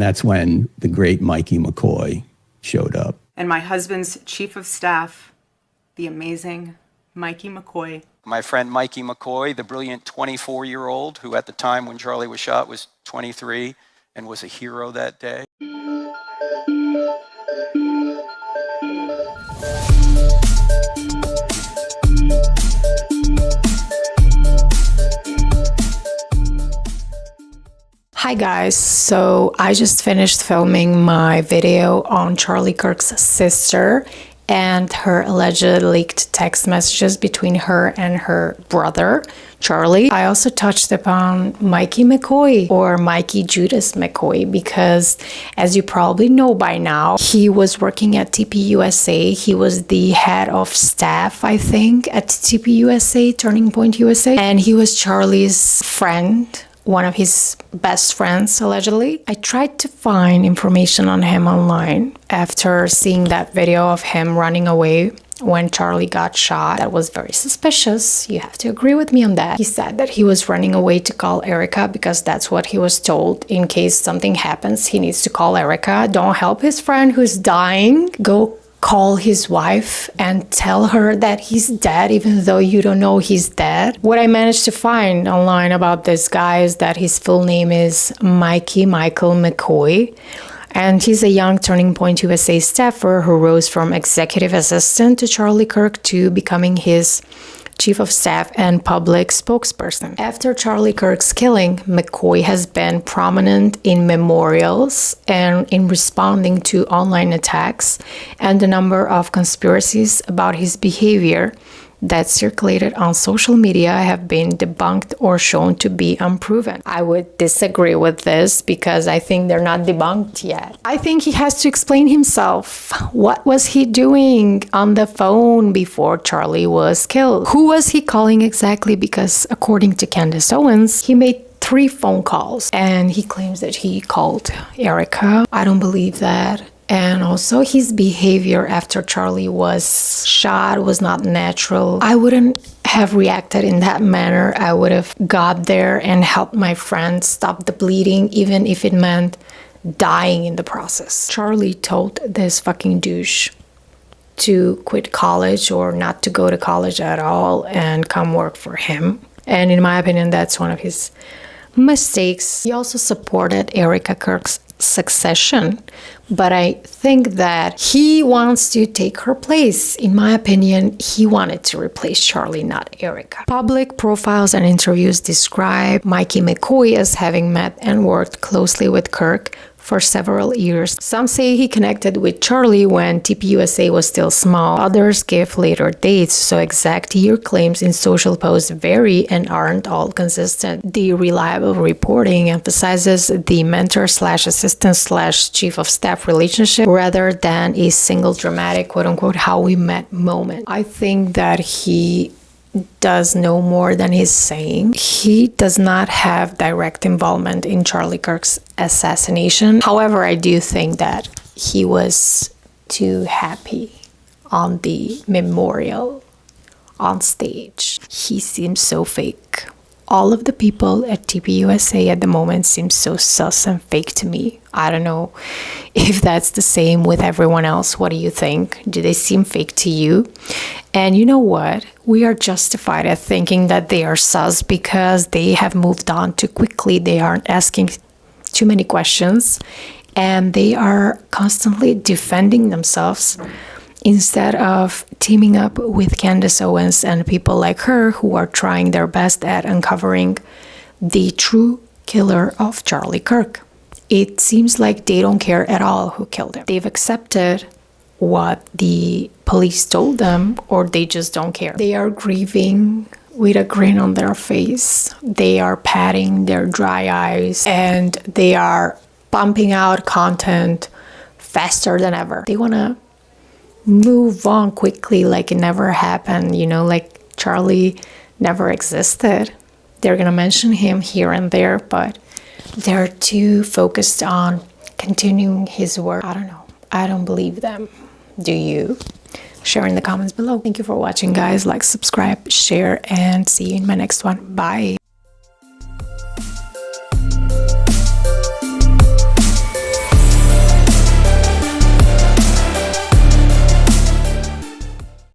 And that's when the great Mikey McCoy showed up. And my husband's chief of staff, the amazing Mikey McCoy. My friend Mikey McCoy, the brilliant 24-year-old who at the time when Charlie was shot was 23 and was a hero that day. Hi guys, so I just finished filming my video on Charlie Kirk's sister and her alleged leaked text messages between her and her brother, Charlie. I also touched upon Mikey McCoy, or Mikey Judas McCoy, because as you probably know by now, he was working at TPUSA. He was the head of staff, I think, at TPUSA, Turning Point USA, and he was Charlie's friend, one of his best friends, allegedly. I tried to find information on him online after seeing that video of him running away when Charlie got shot. That was very suspicious. You have to agree with me on that. He said that he was running away to call Erica because that's what he was told. In case something happens, he needs to call Erica. Don't help his friend who's dying. Go call his wife and tell her that he's dead, even though you don't know he's dead. What I managed to find online about this guy is that his full name is Mikey Michael McCoy, and he's a young Turning Point USA staffer who rose from executive assistant to Charlie Kirk to becoming his chief of staff and public spokesperson. After Charlie Kirk's killing, McCoy has been prominent in memorials and in responding to online attacks and a number of conspiracies about his behavior that circulated on social media have been debunked or shown to be unproven. I would disagree with this because I think they're not debunked yet. I think he has to explain himself. What was he doing on the phone before Charlie was killed? Who was he calling exactly? Because according to Candace Owens, he made 3 phone calls and he claims that he called Erica. I don't believe that. And also his behavior after Charlie was shot was not natural. I wouldn't have reacted in that manner. I would have got there and helped my friend stop the bleeding, even if it meant dying in the process. Charlie told this fucking douche to quit college or not to go to college at all and come work for him. And in my opinion, that's one of his mistakes. He also supported Erica Kirk's succession, but I think that he wants to take her place. In my opinion, he wanted to replace Charlie, not Erica. Public profiles and interviews describe Mikey McCoy as having met and worked closely with Kirk for several years. Some say he connected with Charlie when TPUSA was still small. Others give later dates, so exact year claims in social posts vary and aren't all consistent. The reliable reporting emphasizes the mentor/assistant/chief of staff relationship rather than a single dramatic quote-unquote how we met moment. I think that he does no more than he's saying. He does not have direct involvement in Charlie Kirk's assassination. However, I do think that he was too happy on the memorial on stage. He seems so fake. All of the people at TPUSA at the moment seem so sus and fake to me. I don't know if that's the same with everyone else. What do you think? Do they seem fake to you? And you know what? We are justified at thinking that they are sus because they have moved on too quickly. They aren't asking too many questions and they are constantly defending themselves instead of teaming up with Candace Owens and people like her who are trying their best at uncovering the true killer of Charlie Kirk. It seems like they don't care at all who killed him. They've accepted what the police told them, or they just don't care. They are grieving with a grin on their face. They are patting their dry eyes and they are pumping out content faster than ever. They want to move on quickly like it never happened, you know, like Charlie never existed. They're gonna mention him here and there, but they're too focused on continuing his work. I don't know. I don't believe them. Do you? Share in the comments below. Thank you for watching, guys. Like, subscribe, share, and see you in my next one. Bye.